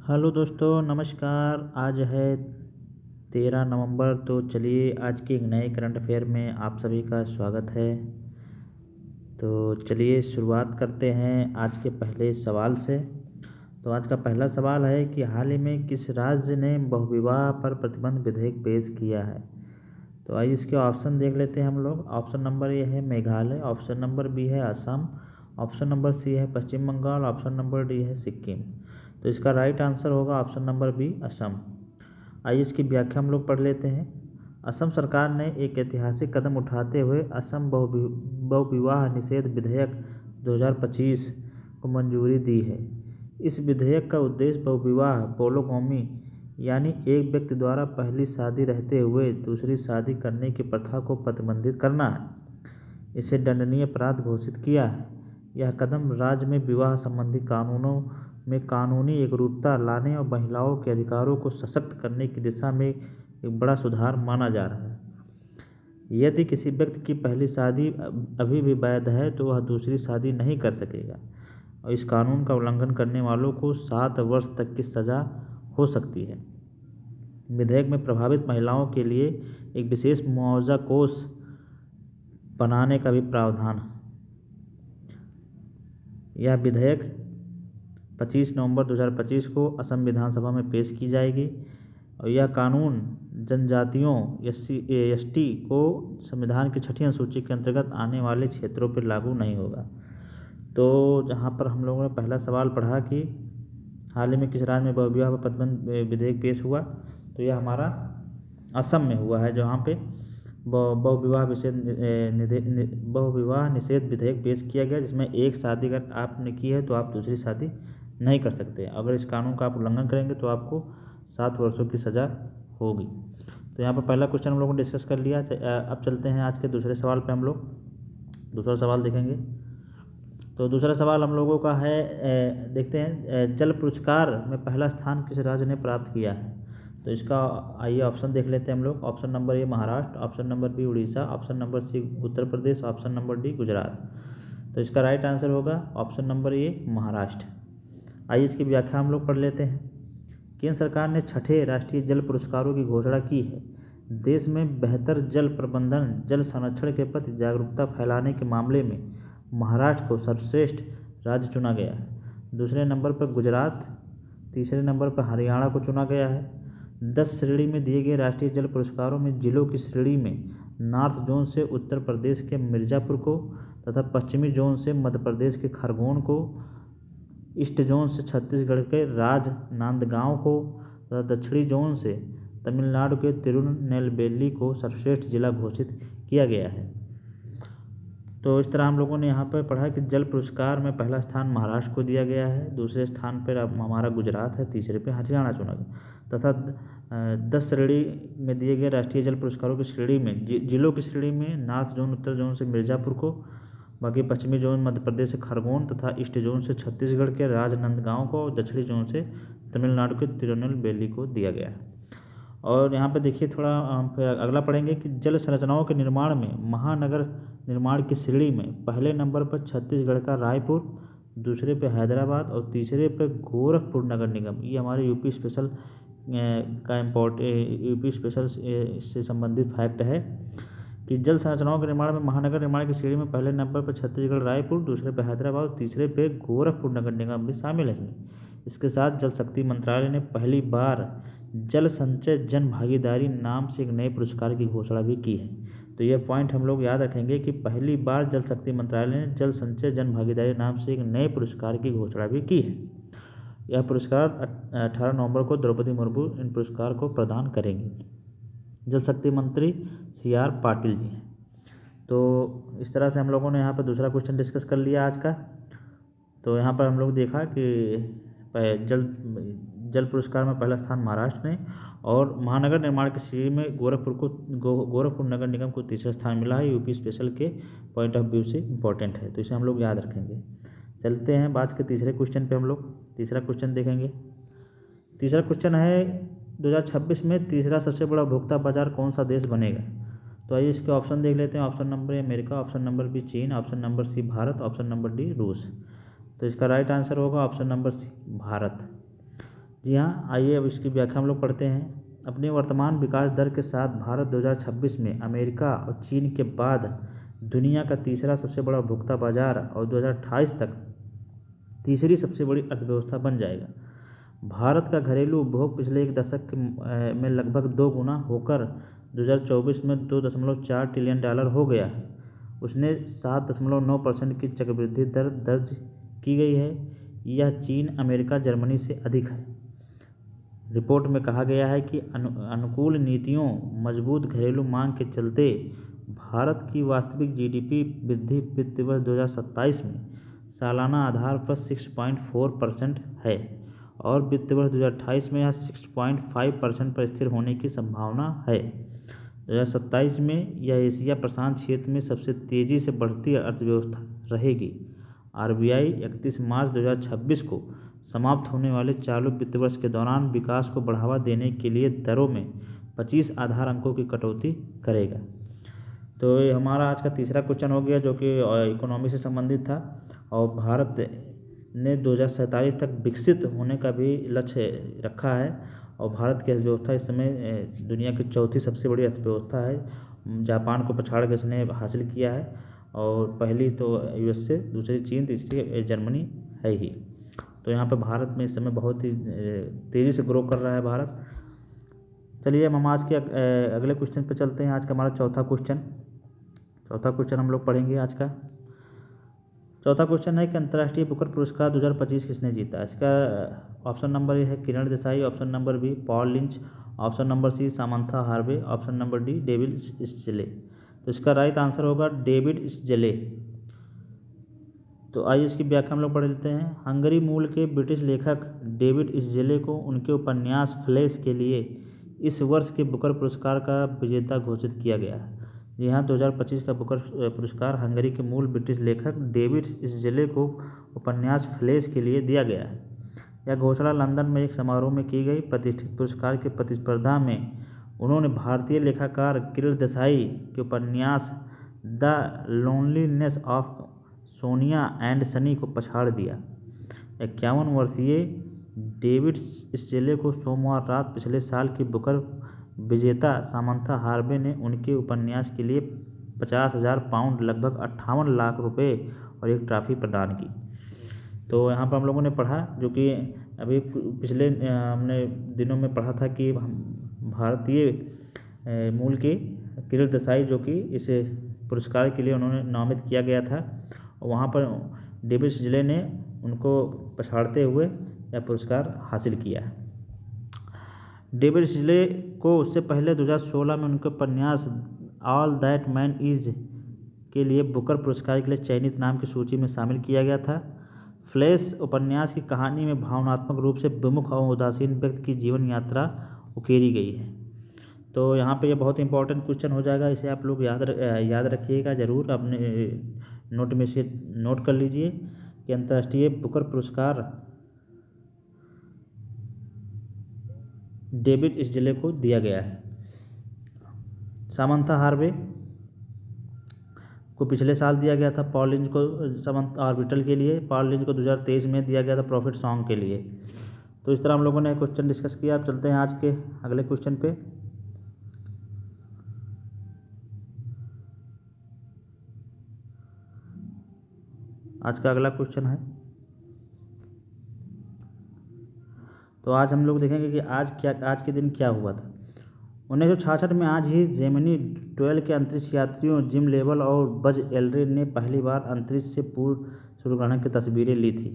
Hello दोस्तों, नमस्कार। आज है 13 नवंबर। तो चलिए आज के एक नए करंट अफेयर में आप सभी का स्वागत है। तो चलिए शुरुआत करते हैं आज के पहले सवाल से। तो आज का पहला सवाल है कि हाल ही में किस राज्य ने बहुविवाह पर प्रतिबंध विधेयक पेश किया है। तो आइए इसके ऑप्शन देख लेते हैं हम लोग। ऑप्शन नंबर ए है मेघालय, ऑप्शन नंबर बी है असम, ऑप्शन नंबर सी है पश्चिम बंगाल, ऑप्शन नंबर डी है सिक्किम। तो इसका राइट आंसर होगा ऑप्शन नंबर बी असम। आइए इसकी व्याख्या हम लोग पढ़ लेते हैं। असम सरकार ने एक ऐतिहासिक कदम उठाते हुए असम बहुविवाह निषेध विधेयक 2025 को मंजूरी दी है। इस विधेयक का उद्देश्य बहुविवाह पोलोगैमी यानी एक व्यक्ति द्वारा पहली शादी रहते हुए दूसरी शादी करने की प्रथा को प्रतिबंधित करना है। इसे दंडनीय अपराध घोषित किया है। यह कदम राज्य में विवाह संबंधी कानूनों में कानूनी एकरूपता लाने और महिलाओं के अधिकारों को सशक्त करने की दिशा में एक बड़ा सुधार माना जा रहा है। यदि किसी व्यक्ति की पहली शादी अभी भी वैध है तो वह दूसरी शादी नहीं कर सकेगा और इस कानून का उल्लंघन करने वालों को 7 वर्ष तक की सज़ा हो सकती है। विधेयक में प्रभावित महिलाओं के लिए एक विशेष मुआवजा कोष बनाने का भी प्रावधान है। यह विधेयक 25 नवंबर 2025 को असम विधानसभा में पेश की जाएगी और यह कानून जनजातियों SC/ST को संविधान की 6ठी अनुसूची के अंतर्गत आने वाले क्षेत्रों पर लागू नहीं होगा। तो जहाँ पर हम लोगों ने पहला सवाल पढ़ा कि हाल ही में किस राज्य में बहुविवाह पर प्रतिबंध विधेयक पेश हुआ, तो यह हमारा असम में हुआ है, जहाँ पे बहुविवाह निषेध विधेयक पेश किया गया, जिसमें एक शादी अगर आपने की है तो आप दूसरी शादी नहीं कर सकते। अगर इस कानून का आप उल्लंघन करेंगे तो आपको 7 वर्षों की सज़ा होगी। तो यहाँ पर पहला क्वेश्चन हम लोगों ने डिस्कस कर लिया। अब चलते हैं आज के दूसरे सवाल पे। हम लोग दूसरा सवाल देखेंगे। तो दूसरा सवाल हम लोगों का है, देखते हैं, जल पुरस्कार में पहला स्थान किस राज्य ने प्राप्त किया है। तो इसका आइए ऑप्शन देख लेते हैं हम लोग। Option number A Maharashtra, option number B Orissa, option number C Uttar Pradesh, option number D Gujarat. तो इसका राइट आंसर होगा ऑप्शन नंबर ए महाराष्ट्र। आइए इसकी व्याख्या हम लोग पढ़ लेते हैं। केंद्र सरकार ने 6ठे राष्ट्रीय जल पुरस्कारों की घोषणा की है। देश में बेहतर जल प्रबंधन, जल संरक्षण के प्रति जागरूकता फैलाने के मामले में महाराष्ट्र को सर्वश्रेष्ठ राज्य चुना गया है। दूसरे नंबर पर गुजरात, तीसरे नंबर पर हरियाणा को चुना गया है। 10 श्रेणी में दिए गए राष्ट्रीय जल पुरस्कारों में जिलों की श्रेणी में नॉर्थ जोन से उत्तर प्रदेश के मिर्ज़ापुर को तथा पश्चिमी जोन से मध्य प्रदेश के खरगोन को, ईस्ट जोन से छत्तीसगढ़ के राजनांदगांव को तथा दक्षिणी जोन से तमिलनाडु के तिरुनेलवेली को सर्वश्रेष्ठ जिला घोषित किया गया है। तो इस तरह हम लोगों ने यहाँ पर पढ़ा कि जल पुरस्कार में पहला स्थान महाराष्ट्र को दिया गया है, दूसरे स्थान पर हमारा गुजरात है, तीसरे पे हरियाणा चुना गया तथा 10 श्रेणी में दिए गए राष्ट्रीय जल पुरस्कारों की श्रेणी में जिलों की श्रेणी में नॉर्थ जोन उत्तर जोन से मिर्ज़ापुर को, बाकी पश्चिमी जोन मध्य प्रदेश से खरगोन तथा ईस्ट जोन से छत्तीसगढ़ के राजनांदगांव को और दक्षिणी जोन से तमिलनाडु के तिरुनेलवेली को दिया गया है। और यहाँ पे देखिए थोड़ा अगला पढ़ेंगे कि जल संरचनाओं के निर्माण में महानगर निर्माण की श्रेणी में पहले नंबर पर छत्तीसगढ़ का रायपुर, दूसरे पे हैदराबाद और तीसरे पे गोरखपुर नगर निगम। ये हमारे यूपी स्पेशल यूपी स्पेशल से संबंधित फैक्ट है कि जल संरचनाओं के निर्माण में महानगर निर्माण की श्रेणी में पहले नंबर पर छत्तीसगढ़ रायपुर, दूसरे पे हैदराबाद और तीसरे पे गोरखपुर नगर निगम भी शामिल है इसमें। इसके साथ जल शक्ति मंत्रालय ने पहली बार जल संचय जन भागीदारी नाम से एक नए पुरस्कार की घोषणा भी की है। तो ये पॉइंट हम लोग याद रखेंगे कि पहली बार जल शक्ति मंत्रालय ने जल संचय जन भागीदारी नाम से एक नए पुरस्कार की घोषणा भी की है। यह पुरस्कार 18 नवंबर को द्रौपदी मुर्मू इन पुरस्कार को प्रदान करेंगी। जल शक्ति मंत्री CR पाटिल जी हैं। तो इस तरह से हम लोगों ने यहाँ पर दूसरा क्वेश्चन डिस्कस कर लिया आज का। तो यहाँ पर हम लोग देखा कि जल पुरस्कार में पहला स्थान महाराष्ट्र ने और महानगर निर्माण की श्रेणी में गोरखपुर नगर निगम को तीसरा स्थान मिला है। यूपी स्पेशल के पॉइंट ऑफ व्यू से इम्पोर्टेंट है, तो इसे हम लोग याद रखेंगे। चलते हैं आज के तीसरे क्वेश्चन पे। हम लोग तीसरा क्वेश्चन देखेंगे। तीसरा क्वेश्चन है 2026 में तीसरा सबसे बड़ा उपभोक्ता बाजार कौन सा देश बनेगा। तो आइए इसके ऑप्शन देख लेते हैं। Option number A America, option number B चीन, option number C Bharat, option number D रूस। तो इसका राइट आंसर होगा ऑप्शन नंबर सी भारत। जी हाँ, आइए अब इसकी व्याख्या हम लोग पढ़ते हैं। अपनी वर्तमान विकास दर के साथ भारत 2026 में अमेरिका और चीन के बाद दुनिया का तीसरा सबसे बड़ा उपभोक्ता बाजार और 2028 तक तीसरी सबसे बड़ी अर्थव्यवस्था बन जाएगा। भारत का घरेलू उपभोग पिछले एक दशक में लगभग 2 गुना होकर 2024 में $2.4 ट्रिलियन हो गया है। उसने 7.9% की चक्रवृद्धि दर दर्ज की गई है। यह चीन, अमेरिका, जर्मनी से अधिक है। रिपोर्ट में कहा गया है कि अनुकूल नीतियों, मजबूत घरेलू मांग के चलते भारत की वास्तविक जीडीपी वृद्धि वित्त वर्ष 2027 में सालाना आधार पर 6.4% है और वित्त वर्ष 2028 में यह 6.5% पर स्थिर होने की संभावना है। 2027 में यह एशिया प्रशांत क्षेत्र में सबसे तेज़ी से बढ़ती अर्थव्यवस्था रहेगी। आरबीआई 31 मार्च 2026 को समाप्त होने वाले चालू वित्त वर्ष के दौरान विकास को बढ़ावा देने के लिए दरों में 25 आधार अंकों की कटौती करेगा। तो ये हमारा आज का तीसरा क्वेश्चन हो गया, जो कि इकोनॉमी से संबंधित था। और भारत ने 2047 तक विकसित होने का भी लक्ष्य रखा है और भारत की अर्थव्यवस्था इस समय दुनिया की चौथी सबसे बड़ी अर्थव्यवस्था है। जापान को पछाड़ के इसने हासिल किया है और पहली तो यूएसए, दूसरी चीन, तीसरी जर्मनी है ही। तो यहाँ पे भारत में इस समय बहुत ही तेज़ी से ग्रो कर रहा है भारत। चलिए अब हम आज के अगले क्वेश्चन पे चलते हैं। आज का हमारा चौथा क्वेश्चन हम लोग पढ़ेंगे। आज का चौथा क्वेश्चन है कि अंतर्राष्ट्रीय बुकर पुरस्कार 2025 किसने जीता। इसका ऑप्शन नंबर ए है Kiran Desai, option number B Paul Lynch, option number C Samantha Harvey, option number D David Szalay. तो इसका राइट आंसर होगा डेविड इस्जले। तो आइए इसकी व्याख्या हम लोग पढ़ लेते हैं। हंगरी मूल के ब्रिटिश लेखक डेविड इस्जले को उनके उपन्यास फ्लैश के लिए इस वर्ष के बुकर पुरस्कार का विजेता घोषित किया गया है। जी हाँ, 2025 का बुकर पुरस्कार हंगरी के मूल ब्रिटिश लेखक डेविड इस्जले को उपन्यास फ्लैश के लिए दिया गया है। यह घोषणा लंदन में एक समारोह में की गई। प्रतिष्ठित पुरस्कार की प्रतिस्पर्धा में उन्होंने भारतीय लेखाकार किरण देसाई के उपन्यास the loneliness of Sonia and Sunny को पछाड़ दिया। 51 वर्षीय डेविड इस्जले को सोमवार रात पिछले साल की बुकर विजेता सामंथा हार्वे ने उनके उपन्यास के लिए 50,000 पाउंड लगभग 58 लाख रुपए और एक ट्रॉफी प्रदान की। तो यहाँ पर हम लोगों ने पढ़ा, जो कि अभी पिछले हमने दिनों में पढ़ा था कि भारतीय मूल के किरण देसाई, जो कि इस पुरस्कार के लिए उन्होंने नामित किया गया था, और वहाँ पर डेविड इस्जले ने उनको पछाड़ते हुए यह पुरस्कार हासिल किया है। डेविड इस्जले को उससे पहले 2016 में उनके उपन्यास ऑल दैट मैन इज के लिए बुकर पुरस्कार के लिए चयनित नाम की सूची में शामिल किया गया था। फ्लैश उपन्यास की कहानी में भावनात्मक रूप से विमुख और उदासीन व्यक्ति की जीवन यात्रा उकेरी गई है। तो यहाँ पे ये बहुत इंपॉर्टेंट क्वेश्चन हो जाएगा, इसे आप लोग याद रखिएगा ज़रूर, अपने नोट में से नोट कर लीजिए कि अंतर्राष्ट्रीय बुकर पुरस्कार डेविड इस्जले को दिया गया है। सामंथा हार्वे को पिछले साल दिया गया था। पॉल लिंच को सामंथा ऑर्बिटल के लिए, पॉल लिंच को 2023 में दिया गया था प्रॉफिट सॉन्ग के लिए। तो इस तरह हम लोगों ने क्वेश्चन डिस्कस किया। अब चलते हैं आज के अगले क्वेश्चन पे। आज का अगला क्वेश्चन है, तो आज हम लोग देखेंगे कि आज के दिन क्या हुआ था। 1966 में आज ही जेमिनी 12 के अंतरिक्ष यात्रियों जिम लेवल और बज एल्ड्रिन ने पहली बार अंतरिक्ष से पूर्व सूर्यग्रहण की तस्वीरें ली थी।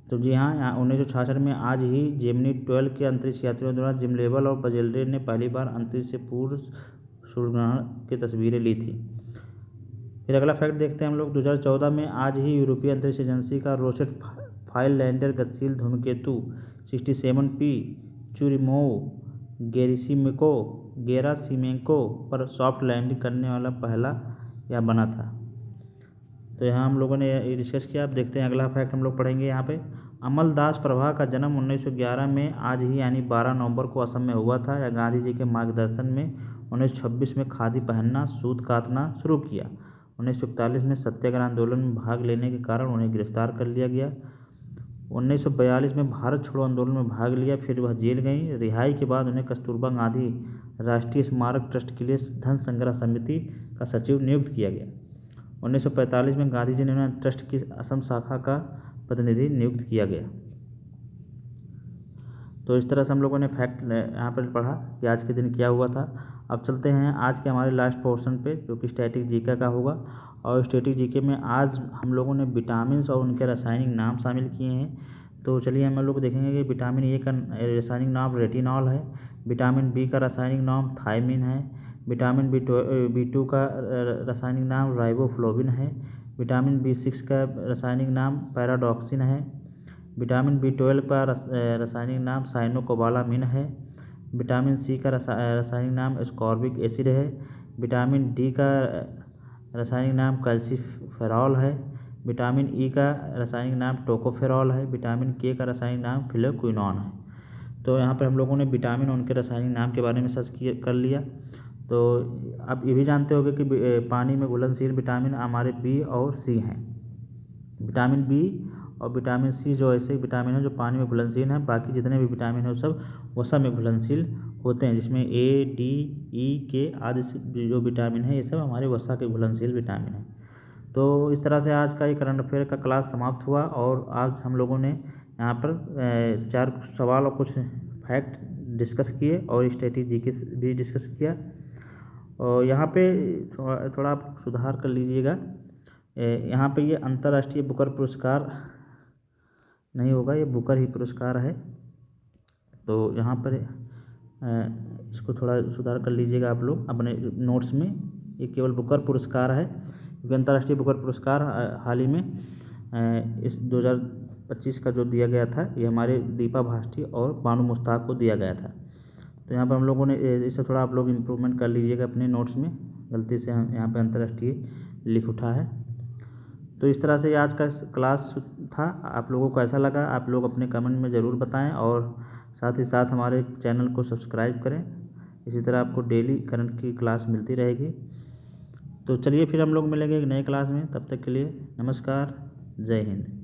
तो जी हाँ, यहाँ 1966 में आज ही जेमिनी 12 के अंतरिक्ष यात्रियों द्वारा जिम लेवल और बज एल्ड्रिन ने पहली बार अंतरिक्ष से पूर्व सूर्यग्रहण की तस्वीरें ली थी। फिर अगला फैक्ट देखते हैं हम लोग। 2014 में आज ही यूरोपीय अंतरिक्ष एजेंसी का रोसेट फाइल लैंडर गतिशील धूमकेतु 67P चुरिमोव गेरासिमेंको पर सॉफ्ट लैंडिंग करने वाला पहला यह बना था। तो यहाँ हम लोगों ने ये डिस्कस किया। अब देखते हैं अगला फैक्ट हम लोग पढ़ेंगे यहाँ पे। अमलदास प्रभा का जन्म 1911 में आज ही यानी 12 नवंबर को असम में हुआ था। यह गांधी जी के मार्गदर्शन में 1926 में खादी पहनना, सूत कातना शुरू किया। 1941 में सत्याग्रह आंदोलन में भाग लेने के कारण उन्हें गिरफ्तार कर लिया गया। 1942 में भारत छोड़ो आंदोलन में भाग लिया, फिर वह जेल गईं। रिहाई के बाद उन्हें कस्तूरबा गांधी राष्ट्रीय स्मारक ट्रस्ट के लिए धन संग्रह समिति का सचिव नियुक्त किया गया। 1945 में गांधी जी ने उन्हें ट्रस्ट की असम शाखा का प्रतिनिधि नियुक्त किया गया। तो इस तरह से हम लोगों ने फैक्ट यहाँ पर पढ़ा कि आज के दिन क्या हुआ था। अब चलते हैं आज के हमारे लास्ट पोर्शन पे, जो कि स्टैटिक जीके का होगा। और स्टैटिक जीके में आज हम लोगों ने विटामिन्स और उनके रासायनिक नाम शामिल किए हैं। तो चलिए हम लोग देखेंगे कि विटामिन ए का रासायनिक नाम रेटिनॉल है, विटामिन बी का रासायनिक नाम थायमिन है, विटामिन B2 का रासायनिक नाम राइबोफ्लोविन है, विटामिन B6 का रासायनिक नाम पैराडॉक्सिन है, विटामिन B12 का रासायनिक नाम साइनोकोबालामिन है, विटामिन सी का रासायनिक नाम एस्कॉर्बिक एसिड है, विटामिन डी का रासायनिक नाम कैल्सीफेरॉल है, विटामिन ई का रासायनिक नाम टोकोफेरॉल है, विटामिन के का रासायनिक नाम फ्लेवोक्विनोन है। तो यहाँ पर हम लोगों ने विटामिन और उनके रासायनिक नाम के बारे में सर्च कर लिया। तो आप ये भी जानते होंगे कि पानी में घुलनशील विटामिन हमारे बी और सी हैं। विटामिन बी और विटामिन सी जो ऐसे विटामिन है जो पानी में घुलनशील हैं, बाकी जितने भी विटामिन है वो सब में घुलनशील होते हैं, जिसमें ए, डी, ई, के आदि जो विटामिन है ये सब हमारे वसा के घुलनशील विटामिन हैं। तो इस तरह से आज का ये करंट अफेयर का क्लास समाप्त हुआ। और आज हम लोगों ने यहाँ पर 4 सवाल और कुछ फैक्ट डिस्कस किए और स्ट्रेटेजी की भी डिस्कस किया। और यहाँ पे थोड़ा आप सुधार कर लीजिएगा। यहाँ पे ये अंतर्राष्ट्रीय बुकर पुरस्कार नहीं होगा, ये बुकर ही पुरस्कार है। तो यहाँ पर इसको थोड़ा सुधार कर लीजिएगा आप लोग अपने नोट्स में। ये केवल बुकर पुरस्कार है, क्योंकि अंतर्राष्ट्रीय बुकर पुरस्कार हाल ही में इस 2025 का जो दिया गया था, ये हमारे दीपा भाष्टी और बानू मुश्ताक को दिया गया था। तो यहाँ पर हम लोगों ने इसे थोड़ा आप लोग इम्प्रूवमेंट कर लीजिएगा अपने नोट्स में। गलती से हम यहाँ पे अंतर्राष्ट्रीय लिख उठा है। तो इस तरह से आज का क्लास था। आप लोगों को ऐसा लगा आप लोग अपने कमेंट में ज़रूर बताएं, और साथ ही साथ हमारे चैनल को सब्सक्राइब करें। इसी तरह आपको डेली करंट की क्लास मिलती रहेगी। तो चलिए फिर हम लोग मिलेंगे एक नए क्लास में। तब तक के लिए नमस्कार, जय हिंद।